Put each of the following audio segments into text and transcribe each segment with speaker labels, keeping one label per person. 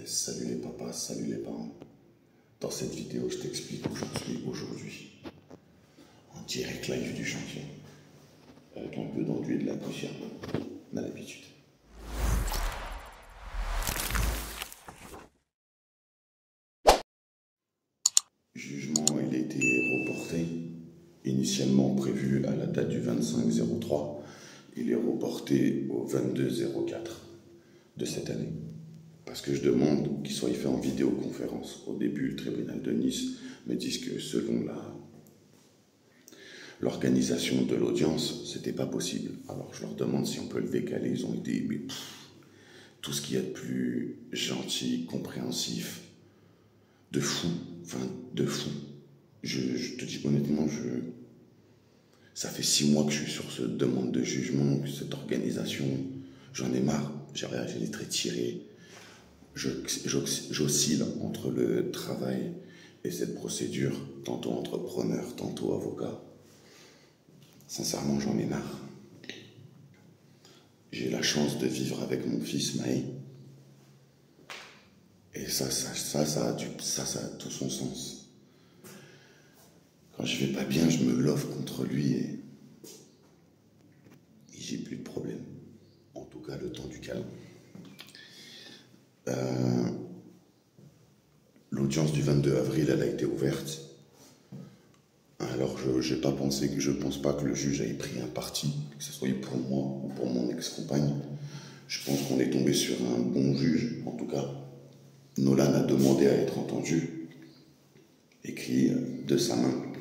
Speaker 1: Salut les papas, salut les parents. Dans cette vidéo, je t'explique où j'en suis aujourd'hui. En direct live du chantier. Avec un peu d'enduit et de la poussière. On a l'habitude. Jugement, il a été reporté. Initialement prévu à la date du 25/03. Il est reporté au 22/04 de cette année. Parce que je demande qu'il soit fait en vidéoconférence. Au début, le tribunal de Nice me dit que selon l'organisation de l'audience, c'était pas possible. Alors je leur demande si on peut le décaler. Ils ont été tout ce qu'il y a de plus gentil, compréhensif, de fou, enfin de fou. Je te dis honnêtement, ça fait 6 mois que je suis sur cette demande de jugement, cette organisation. J'en ai marre. J'ai les traits tirés. J'oscille entre le travail et cette procédure, tantôt entrepreneur, tantôt avocat. Sincèrement, j'en ai marre. J'ai la chance de vivre avec mon fils Maë. Et ça a tout son sens. Quand je vais pas bien, je me love contre lui et j'ai plus de problème. En tout cas, le temps du calme. L'audience du 22 avril, elle a été ouverte. Alors, je pense pas que le juge ait pris un parti, que ce soit pour moi ou pour mon ex-compagne. Je pense qu'on est tombé sur un bon juge. En tout cas, Nolan a demandé à être entendu, écrit de sa main,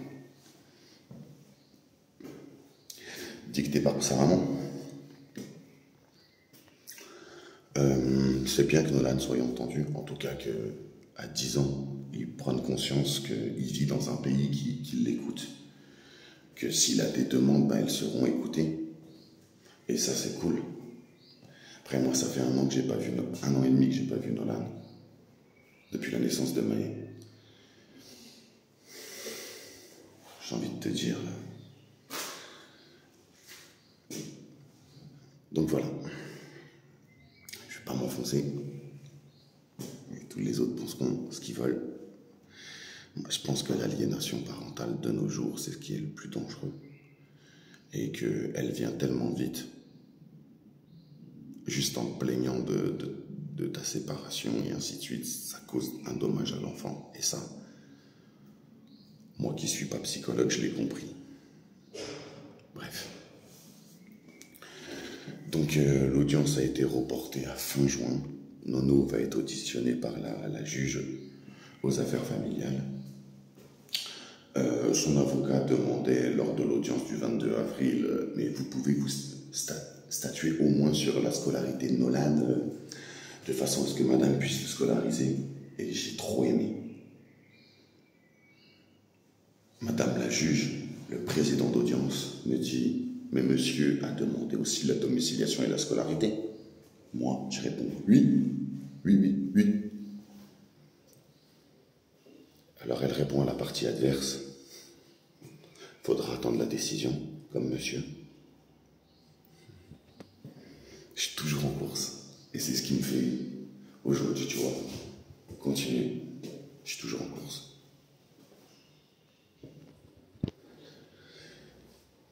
Speaker 1: dicté par sa maman. C'est bien que Nolan soit entendu, en tout cas qu'à 10 ans, il prenne conscience qu'il vit dans un pays qui l'écoute. Que s'il a des demandes, elles seront écoutées. Et ça, c'est cool. Après, moi, ça fait 1 an que j'ai pas vu, 1 an et demi que j'ai pas vu Nolan. Depuis la naissance de Maë. J'ai envie de te dire. Donc voilà. Je vais pas m'enfoncer. Et tous les autres pensent ce qu'ils veulent. Moi, je pense que l'aliénation parentale de nos jours, c'est ce qui est le plus dangereux. Et qu'elle vient tellement vite. Juste en te plaignant de ta séparation et ainsi de suite, ça cause un dommage à l'enfant. Et ça, moi qui suis pas psychologue, je l'ai compris. Bref. Donc l'audience a été reportée à fin juin. Nono va être auditionné par la juge aux affaires familiales. Son avocat demandait lors de l'audience du 22 avril, mais vous pouvez vous statuer au moins sur la scolarité de Nolan, de façon à ce que madame puisse le scolariser. Et j'ai trop aimé. Madame la juge, le président d'audience, me dit « Mais monsieur a demandé aussi la domiciliation et la scolarité ?» Moi, je réponds « Oui, oui, oui, oui. » Alors elle répond à la partie adverse. Faudra attendre la décision, comme monsieur. Je suis toujours en course. Et c'est ce qui me fait, aujourd'hui, tu vois, continuer. Je suis toujours en course.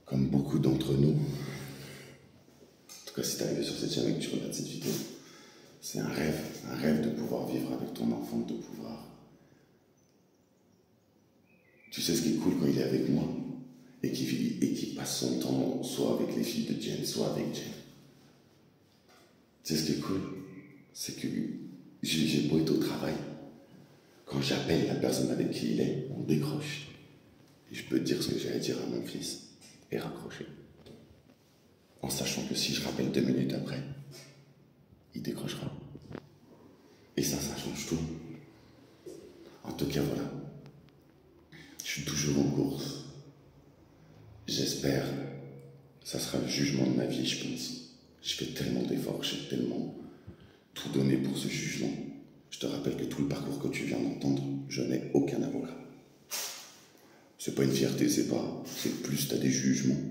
Speaker 1: Comme beaucoup d'entre nous, en tout cas si tu es arrivé sur cette chaîne et que tu regardes cette vidéo, c'est un rêve de pouvoir vivre avec ton enfant, de pouvoir... Tu sais ce qui est cool quand il est avec moi et qui passe son temps soit avec les filles de Jen, soit avec Jen. Tu sais ce qui est cool, c'est que j'ai beau être au travail, quand j'appelle la personne avec qui il est, on décroche. Et je peux te dire ce que j'allais dire à mon fils et raccrocher. En sachant que si je rappelle 2 minutes après, il décrochera. Et ça change tout. En tout cas, voilà. Je suis toujours en course. J'espère. Ça sera le jugement de ma vie, je pense. Je fais tellement d'efforts, j'ai tellement tout donné pour ce jugement. Je te rappelle que tout le parcours que tu viens d'entendre, je n'ai aucun avocat. C'est pas une fierté, c'est plus tu as des jugements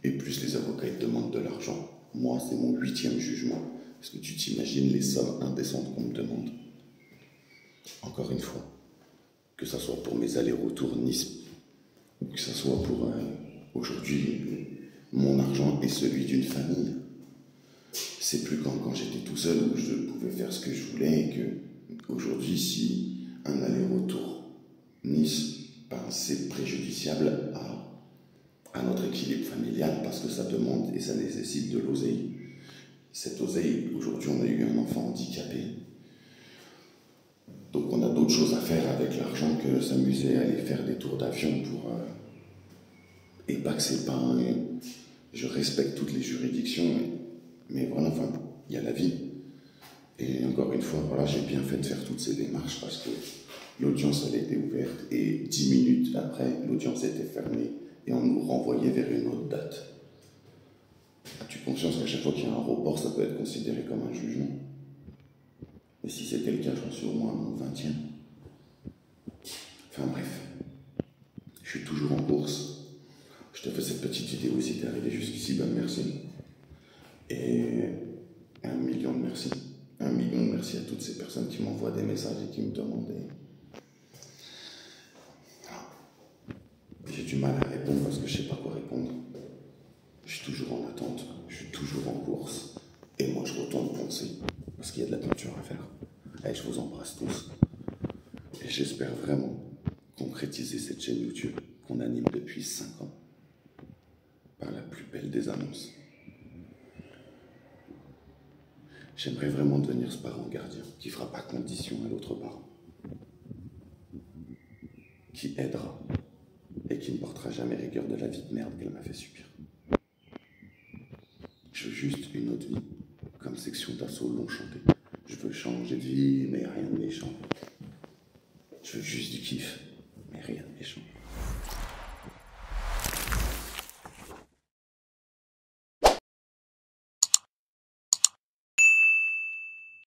Speaker 1: et plus les avocats ils te demandent de l'argent. Moi, c'est mon 8e jugement. Est-ce que tu t'imagines les sommes indécentes qu'on me demande? encore une fois, que ce soit pour mes allers-retours Nice, ou que ce soit pour aujourd'hui mon argent et celui d'une famille. C'est plus quand j'étais tout seul où je pouvais faire ce que je voulais et que aujourd'hui, si un aller-retour Nice, ben, c'est préjudiciable à notre équilibre familial parce que ça demande et ça nécessite de l'oseille. Cette oseille, aujourd'hui, on a eu un enfant handicapé. Donc on a d'autres choses à faire avec l'argent que s'amuser à aller faire des tours d'avion pour... et pas que c'est pas... je respecte toutes les juridictions, mais voilà, enfin, il y a la vie. Et encore une fois, voilà, j'ai bien fait de faire toutes ces démarches parce que l'audience, elle était ouverte et 10 minutes après, l'audience était fermée et on nous renvoyait vers une autre date. As-tu conscience qu'à chaque fois qu'il y a un report, ça peut être considéré comme un jugement? Et si c'était le cas, j'en suis au moins à mon 20e. Enfin bref, je suis toujours en course. Je te fais cette petite vidéo, si t'es arrivé jusqu'ici, ben merci. Et 1 million de merci. 1 million de merci à toutes ces personnes qui m'envoient des messages et qui me demandent. J'ai du mal à répondre parce que je sais pas quoi répondre. Je suis toujours en attente, je suis toujours en course. Et moi, je retourne penser parce qu'il y a de la peinture à faire. Allez, je vous embrasse tous. Et j'espère vraiment concrétiser cette chaîne YouTube qu'on anime depuis 5 ans par la plus belle des annonces. J'aimerais vraiment devenir ce parent gardien qui fera pas condition à l'autre parent, qui aidera et qui ne portera jamais rigueur de la vie de merde qu'elle m'a fait subir. Je veux juste une autre vie, comme Section d'Assaut l'ont chanté. Je veux changer de vie, mais rien de méchant. Je veux juste du kiff, mais rien